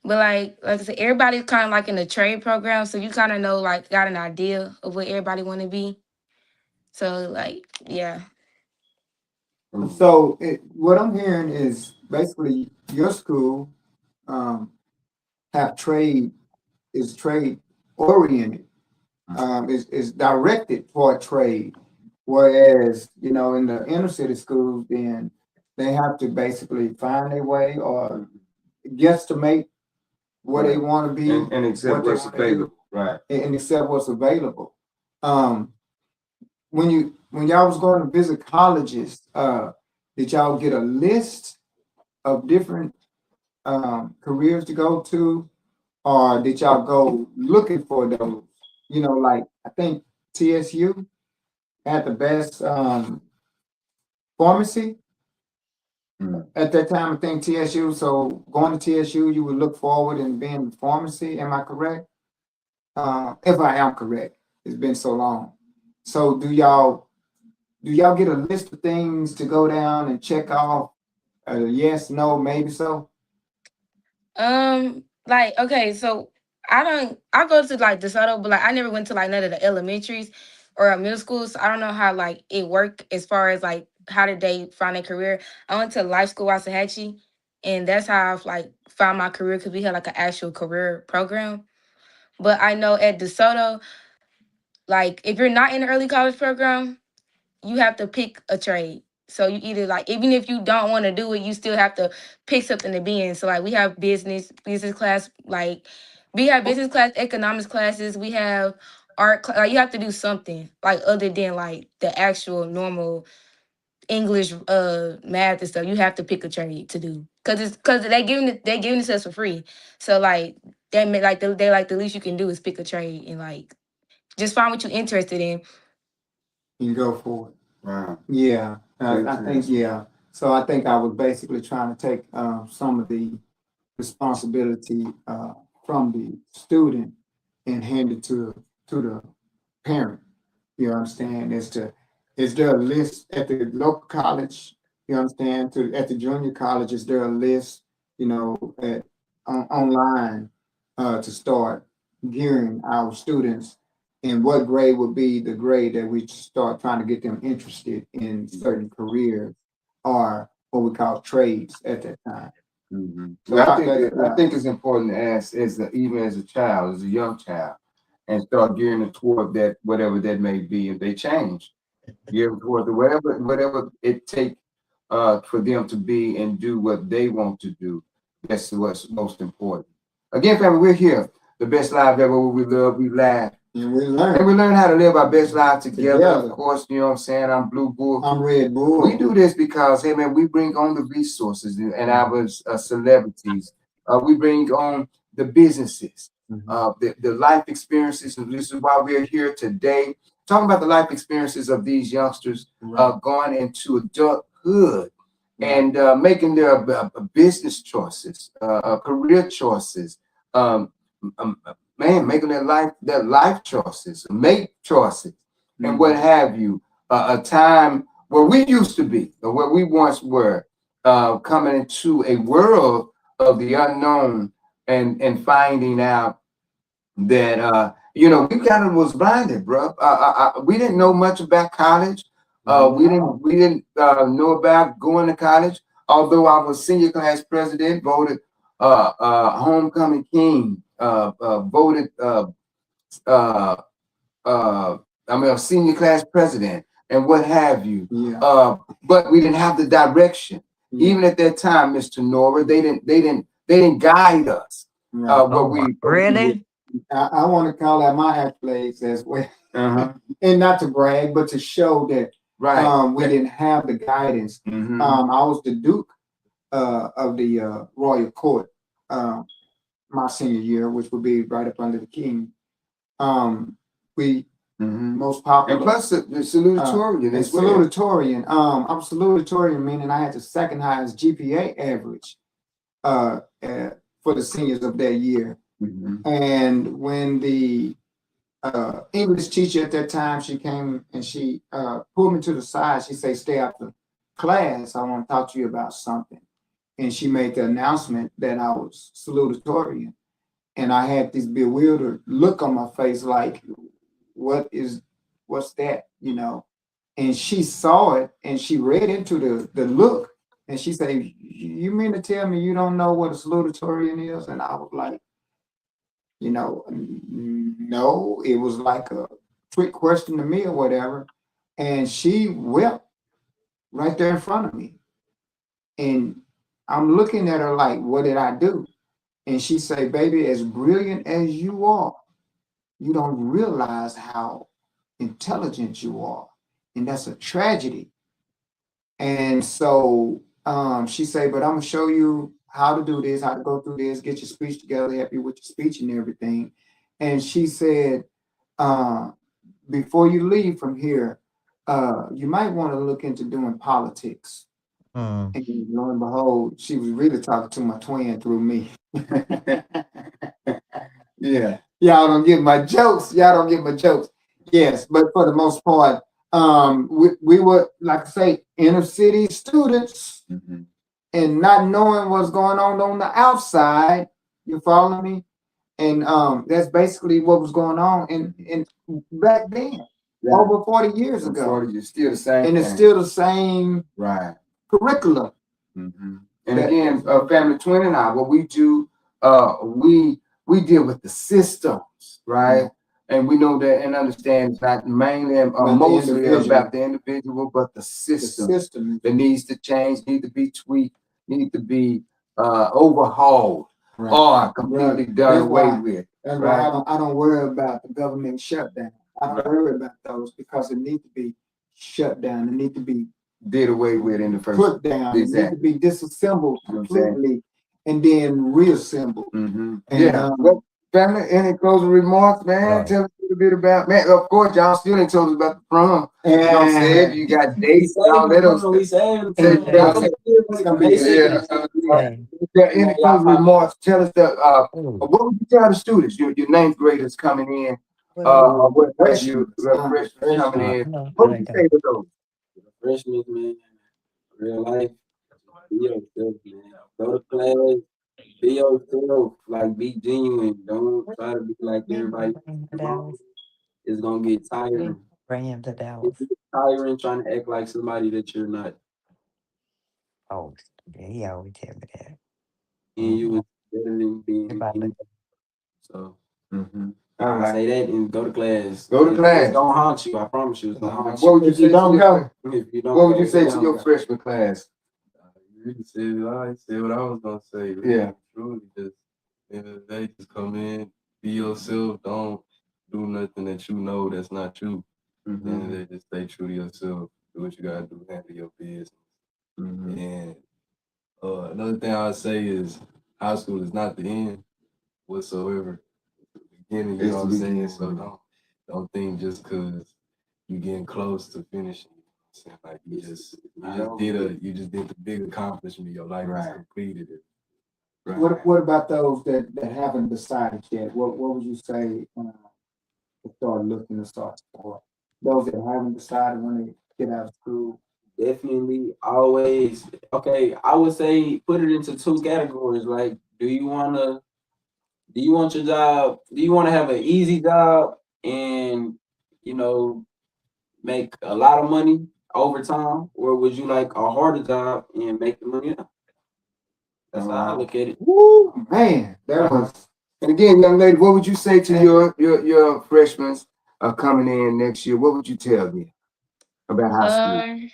But like I said, everybody's kind of like in the trade program, so you kind of know like got an idea of what everybody want to be. So like yeah, So what I'm hearing is basically your school have trade oriented, is directed toward trade, whereas in the inner city schools, then they have to basically find their way, or guesstimate where they Right. want to be And accept what they what's wanna do. available, right? and accept what's available. When y'all was going to visit colleges, did y'all get a list of different careers to go to, or did y'all go looking for those? You know, like I think TSU had the best pharmacy at that time. I think TSU. So going to TSU, you would look forward in being in pharmacy. Am I correct? If I am correct, it's been so long. So do y'all get a list of things to go down and check off? Yes, no, maybe so. Like okay, so I go to like DeSoto, but like I never went to like none of the elementaries or middle schools. So I don't know how like it worked as far as like how did they find a career. I went to Life School Waxahachie, and that's how I've like found my career because we had like an actual career program. But I know at DeSoto, like if you're not in the early college program, you have to pick a trade. So you either like even if you don't want to do it, you still have to pick something to be in. So like we have business class, like we have business class, economics classes, we have like you have to do something like other than like the actual normal English, math and stuff. You have to pick a trade to do because they giving it to us for free. So like that meant like they like the least you can do is pick a trade and like just find what you're interested in. You go for it. Wow. Yeah, I think Interesting. yeah. So I think I was basically trying to take some of the responsibility from the student and hand it to the parent. You understand? Is there a list at the local college? You understand? At the junior college, is there a list? You know, online to start gearing our students, and what grade would be the grade that we start trying to get them interested in certain careers or what we call trades at that time. So Well, I I think it's important to ask even as a child, as a young child, and start gearing it toward that whatever that may be, and they change. Gear them toward whatever it take for them to be and do what they want to do. That's what's most important. Again, family, we're here. The best life ever. We love, we laugh, and we and learn. we learn how to live our best life together. Together. Of course, you know what I'm saying. I'm Blue Bull. I'm Red Bull. We do this because, hey man, we bring on the resources and our celebrities. We bring on the businesses, the life experiences, and this is why we're here today, talking about the life experiences of these youngsters going into adulthood and making their business choices, career choices, man, making their life choices, make choices, and what have you. A time where we used to be, or where we once were, coming into a world of the unknown and finding out that we kind of was blinded, bro. We didn't know much about college. We didn't know about going to college. Although I was senior class president, voted homecoming king, voted I'm a senior class president and what have you. Yeah. But we didn't have the direction. Even at that time, Mr. Nora, they didn't guide us. Really? I want to call that my accolades as well. And not to brag, but to show that we didn't have the guidance. I was the Duke of the Royal Court my senior year, which would be right up under the king. We most popular. And plus the salutatorian as well. Salutatorian. I'm salutatorian, meaning I had the second highest GPA average for the seniors of that year. And when the English teacher at that time, she came and she pulled me to the side. She said, "Stay after class. I want to talk to you about something." And she made the announcement that I was salutatorian. And I had this bewildered look on my face, like, what's that, you know? And she saw it and she read into the look and she said, "You mean to tell me you don't know what a salutatorian is?" And I was like, no, it was like a trick question to me or whatever. And she wept right there in front of me. And I'm looking at her like, what did I do? And she say, baby, as brilliant as you are, you don't realize how intelligent you are. And that's a tragedy. And so she say, but I'm gonna show you how to do this, how to go through this, get your speech together, help you with your speech and everything. And she said, before you leave from here, you might want to look into doing politics. Mm. And lo and behold, she was really talking to my twin through me. Yeah. Y'all don't get my jokes. Y'all don't get my jokes. Yes, but for the most part, we were, like I say, inner city students Mhm. and not knowing what's going on the outside. You follow me? And that's basically what was going on in back then, Yeah. over 40 years ago. 40, you're still the same. And it's thing. still the same Right. curriculum. And again, family twin and I, what we do, we deal with the systems, right? And we know that and understand it's not mainly mostly about the individual, but the The system system. that needs to change, need to be tweaked, need to be overhauled Right. or completely Right. done That's away why- with. That's Right. why I don't worry about the government shutdown. I don't Right. worry about those because it needs to be shut down. It needs to be Did away with in the first. put down. It needs to Exactly. be disassembled You know what I'm saying? completely and then reassembled. And, Yeah. Well, family, any closing remarks, man? Right. Tell us a little bit about, man. Of course, y'all still ain't told us about the prom. You know what I'm saying? You got We dates and all that other we stuff. saved Say- It's gonna be Yeah. Yeah, any closing remarks? Tell us what would you tell the students? Your ninth graders coming in, what have you, freshmen coming in? What would you say to those? Freshmen, man, real life, be yourself, man. Go to class, be yourself, like be genuine. Don't try to be like everybody. It's gonna get tiring. Bring him to Dallas. It's tiring trying to act like somebody that you're not, Oh, yeah, he always tell me that. and you was better than being. Everybody. So All I right. say that and go to class. Go to class. It's gonna haunt you. I promise you. It's gonna haunt What would you If say you to don't your, go, you. If you don't what would go, you say to don't your go. freshman class? You really said what I was gonna say. Yeah. Truly, just end of the day, just come in, be yourself. Don't do nothing that you know that's not you. At the end of the day, just stay true to yourself. Do what you gotta do. Handle your business. And another thing I'll say is high school is not the end whatsoever. It's the beginning, you It's know the what I'm saying? beginning. So don't think just cause you getting close to finishing, you know what I'm saying? Like you just did the big accomplishment. Your life Right. is completed. Right. what about those that haven't decided yet? What would you say to start looking to start for? Those that haven't decided when they get out of school. definitely always okay. I would say put it into two categories. Like, do you want your job? Do you want to have an easy job and make a lot of money over time, or would you like a harder job and make the money now? That's how I look at it. Woo, man, that was And again, young lady, what would you say to your freshmen coming in next year? What would you tell them about high school?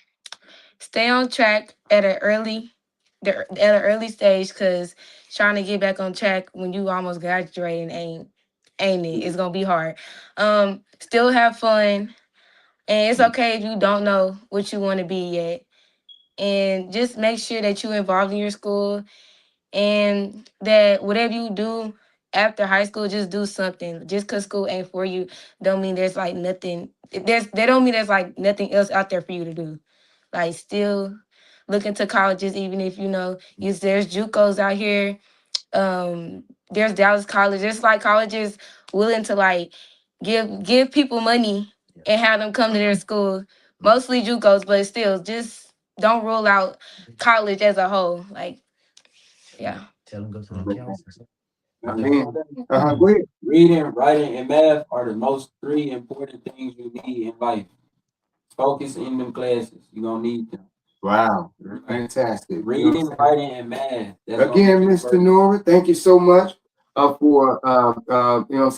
Stay on track at an early stage, because trying to get back on track when you almost graduating ain't it? It's gonna be hard. Still have fun, and it's okay if you don't know what you want to be yet. And just make sure that you involved in your school, and that whatever you do after high school, just do something. Just cause school ain't for you, don't mean there's like nothing. They don't mean there's like nothing else out there for you to do. Like, still look into colleges, even if there's JUCOs out here. There's Dallas College. There's like colleges willing to like give people money and have them come to their school. Mostly JUCOs, but still, just don't rule out college as a whole. Like, yeah. Tell them go to the council. Again, go ahead. Reading, writing, and math are the most three important things you need in life. Focus in them classes. You're gonna need them. Wow, fantastic. Reading, writing, and math. That's gonna Again, make you Mr. Nora, thank you so much for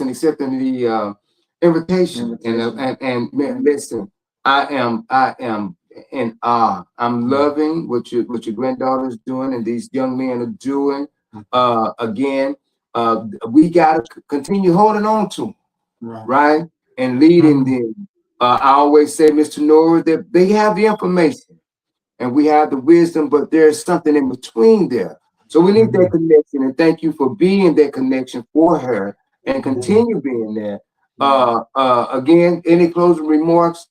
accepting the invitation. And man, listen, I am in awe. I'm loving what your granddaughter is doing and these young men are doing. Again, we gotta continue holding on to them, right? And leading them. I always say, Mr. Nora, that they have the information and we have the wisdom, but there's something in between there. So we need that connection, and thank you for being that connection for her and continue being there. Again, any closing remarks?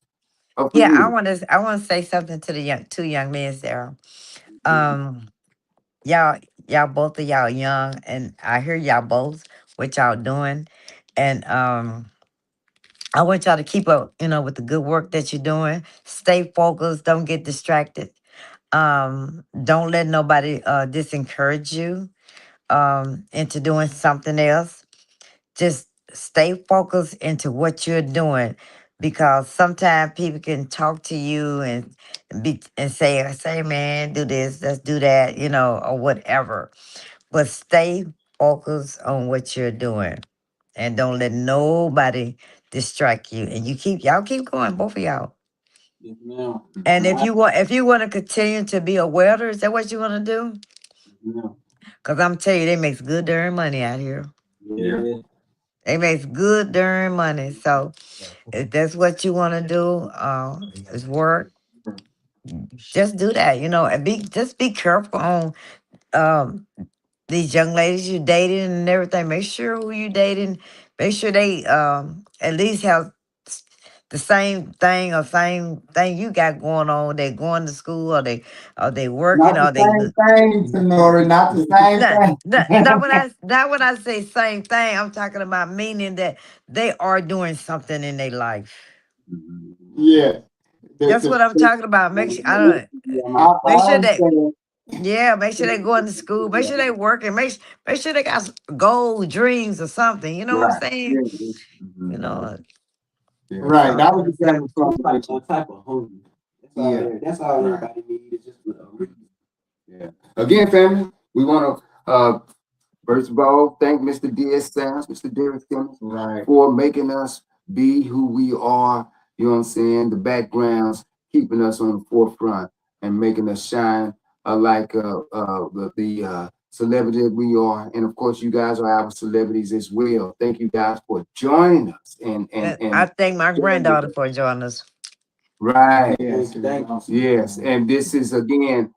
Yeah, I want to say something to the two young men there. Um, y'all both of y'all young, and I hear y'all both what y'all doing, and I want y'all to keep up, with the good work that you're doing. Stay focused. Don't get distracted. Don't let nobody disencourage you into doing something else. Just stay focused into what you're doing, because sometimes people can talk to you and say, man, do this, let's do that, or whatever. But stay focused on what you're doing, and don't let nobody distract you. And y'all keep going, both of y'all. Yes, ma'am. And if you want to continue to be a welder, is that what you want to do? No. Because I'm telling you, they makes good darn money out here. Yeah. They makes good darn money. So if that's what you want to do, is work, just do that, and just be careful on um these young ladies you dating and everything. Make sure who you dating, make sure they at least have the same thing you got going on. They going to school, or they working, Not or the they same thing, Sonora, not the same thing. not when I say same thing, I'm talking about meaning that they are doing something in their life. Yeah. That's what I'm talking about. Make sure make I sure that understand. make sure they going to school. Make sure they working. Make sure they got goals, dreams, or something. You know what I'm Right. saying? Mhm. You know. Right. That was the It's same like some type of hunger. Yeah. That's all everybody needs. Is just a reason. Yeah. Again, family, we want to first of all thank Mr. D.S. Sands, Mr. Derek Simmons, Right. for making us be who we are. You know what I'm saying? The backgrounds keeping us on the forefront and making us shine like the celebrity that we are. And of course, you guys are our celebrities as well. Thank you guys for joining us and I thank my granddaughter for joining us. right. Yes. Thank you. Yes, and this is again,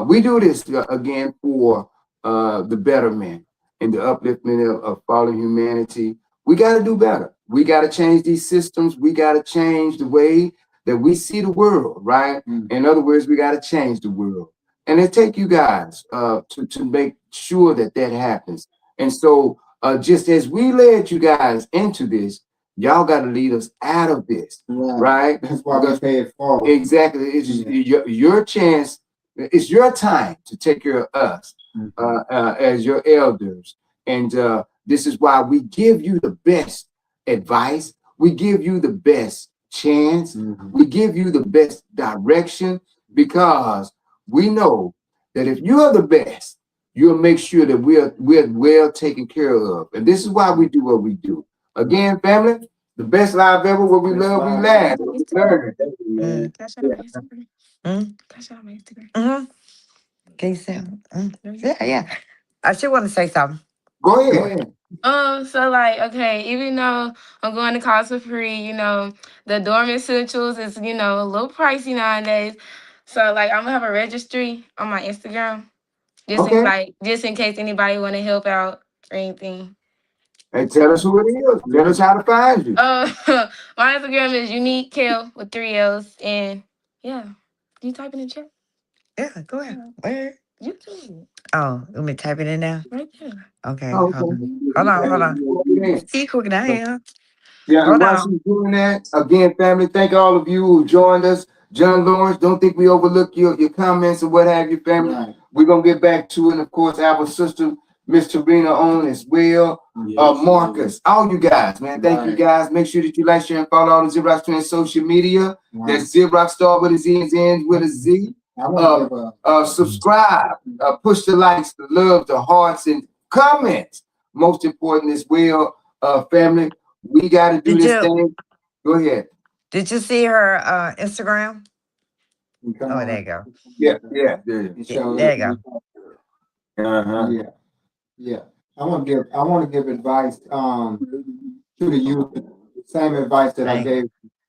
we do this again for the betterment and the upliftment of fallen humanity. We got to do better. We got to change these systems. We got to change the way that we see the world, right? In other words, we got to change the world. And it take you guys to make sure that that happens. And so just as we led you guys into this, y'all got to lead us out of this, right? That's why we pay it forward. Exactly. It's your chance. It's your time to take care of us as your elders. And this is why we give you the best advice. We give you the best chance. We give you the best direction, because we know that if you are the best, you'll make sure that we're well taken care of. And this is why we do what we do. Again, family, the best life ever, what we love, we laugh. We learn. Can I shout out my Instagram? Can I shout out my Instagram? Can you say? Yeah. I should want to say something. Go ahead. So like, okay, even though I'm going to college for free, the dorm essentials is, a little pricey nowadays. So like, I'm gonna have a registry on my Instagram, Okay. just in case anybody want to help out or anything. And tell us who it is. Let us how to find you. My Instagram is Unique Kale with 3 L's, and yeah, can you type in the chat? Yeah, go ahead. Where? YouTube, Oh, let me type it in now. right there. Okay. Oh, Hold on. See, cooking out here. Yeah, and Hold while on. she's doing that, again, family, thank all of you who joined us. John Lawrence, don't think we overlook your comments or what have you, family. Right. We're gonna get back to it. And of course, our sister, Miss Tarina, on as well. Marcus, all you guys, man. Thank you guys. Make sure that you like, share, and follow all the Xerox Trans social media. That's Xerox Star with a Z and ends with a Z. Subscribe, push the likes, the love, the hearts, and comments. Most important as well, family. We got to do this thing. Go ahead. Did you see her Instagram? And come Oh, on. there you go. Yeah. And And show There you go. Uh-huh. Yeah. I want to give advice, to the youth, same advice that I Thank- gave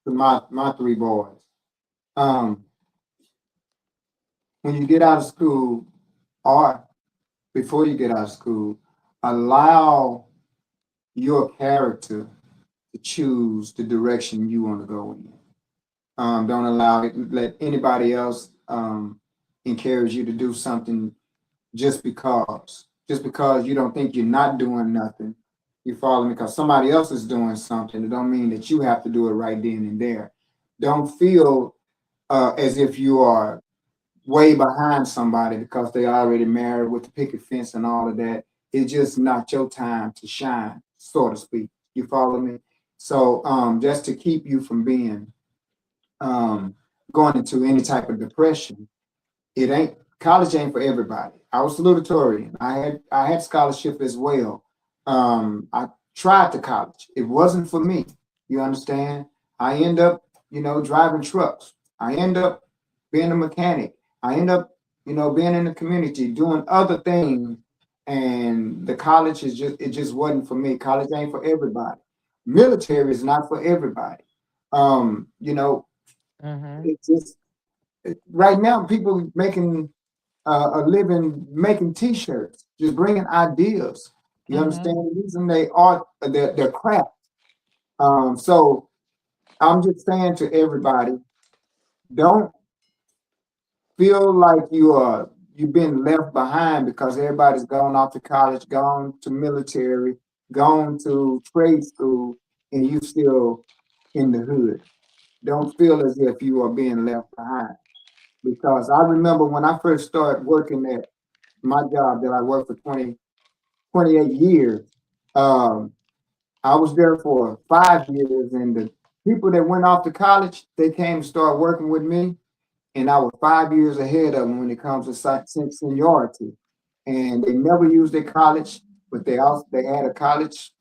to my three boys. Um, when you get out of school, or before you get out of school, allow your character to choose the direction you want to go in. Don't allow it, let anybody else encourage you to do something just because you don't think you're not doing nothing. You follow me? Because somebody else is doing something. It don't mean that you have to do it right then and there. Don't feel as if you are way behind somebody because they already married with the picket fence and all of that. It's just not your time to shine, so to speak. You follow me? So just to keep you from being going into any type of depression, college ain't for everybody. I was salutatorian. I had scholarship as well. I tried to college. It wasn't for me. You understand? I end up, driving trucks. I end up being a mechanic. I end up, being in the community, doing other things. And the college it just wasn't for me. College ain't for everybody. Military is not for everybody. Mhm. It's just right now people making a living making T-shirts, just bringing ideas. You Mhm. understand? Using their art, their craft. So I'm just saying to everybody, don't feel like you've been left behind because everybody's gone off to college, gone to military, gone to trade school, and you still in the hood. Don't feel as if you are being left behind. Because I remember when I first started working at my job that I worked for 28 years, I was there for 5 years, and the people that went off to college, they came to start working with me, and I was 5 years ahead of them when it comes to seniority. And they never used their college, but they had a college,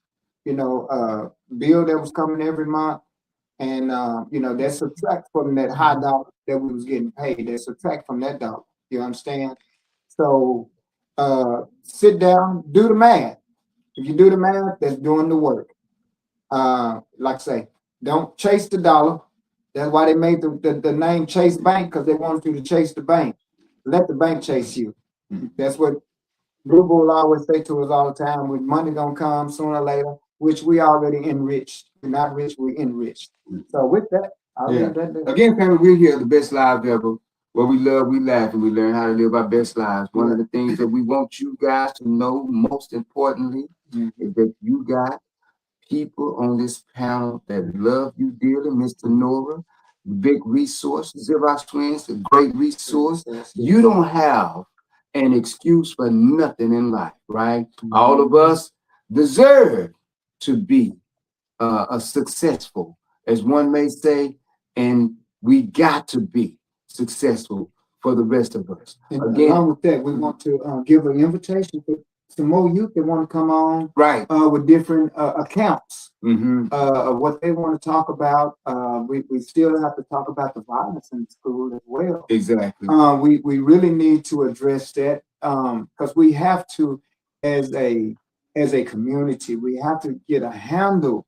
bill that was coming every month. And that subtract from that high dollar that we was getting paid. They subtract from that dollar. You understand? So sit down, do the math. If you do the math, that's doing the work. Like I say, don't chase the dollar. That's why they made the name Chase Bank, because they wanted you to chase the bank. Let the bank chase you. That's what Blue Bull always say to us all the time, with money gonna come sooner or later, which we already enriched. We're not rich, we enriched. So with that, I'll leave that there. Again, family, we're here at the Best Lives Ever, where we love, we laugh, and we learn how to live our best lives. One of the things that we want you guys to know, most importantly, is that you got people on this panel that love you dearly. Mr. Nora, big resource. Xerox Twins, a great resource. You don't have an excuse for nothing in life, right? All of us deserve to be a successful, as one may say, and we got to be successful for the rest of us. And Again, along with that, we want to give an invitation for some more youth that want to come on right. with different accounts Mm-hmm. of what they want to talk about. We still have to talk about the violence in school as well. Exactly. We really need to address that because we have to, as a community, we have to get a handle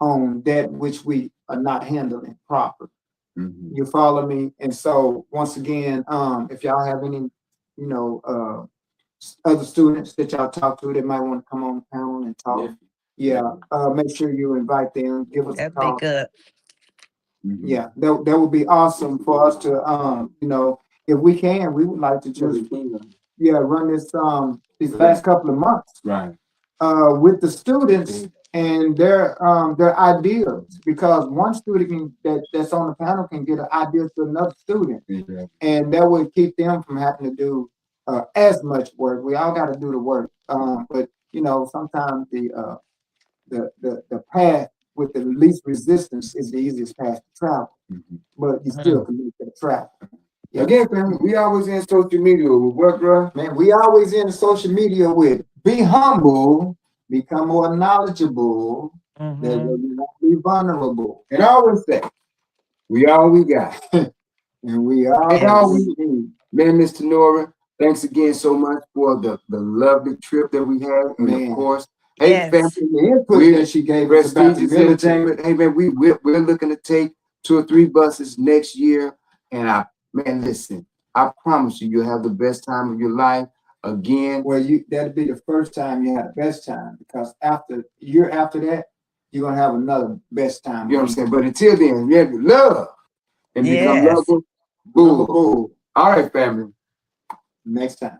on that which we are not handling properly. Mm-hmm. You follow me? And so once again, if y'all have any, other students that y'all talk to that might want to come on the panel and talk, make sure you invite them. Give us a That'd be call. good. Mm-hmm. Yeah, that would be awesome for us to, if we can, we would like to just, run this, these last couple of months, Right. with the students and their ideas, because one student that's on the panel can get an idea to another student, and that would keep them from having to do as much work. We all got to do the work, but sometimes the path with the least resistance is the easiest path to travel, but you still can make that travel. Yeah. Again, family, we always in social media with what, bro? Man, we always in social media with be humble, become more knowledgeable, that way you won't be vulnerable. And I always say, we all we got. And we are. And all we need. Man, Mr. Nora, thanks again so much for the lovely trip that we had. And Man. of course, hey, Yes. family, The input We- that she gave us about the prestigious military. entertainment. Hey, man, we're looking to take 2 or 3 buses next year. And man, listen, I promise you'll have the best time of your life again. Well, that'd be the first time you had the best time, because year after that, you're gonna have another best time. You know what I'm saying? But until then, you have to love and become Yes. lovable. Boo, Boo. All right, family. next time.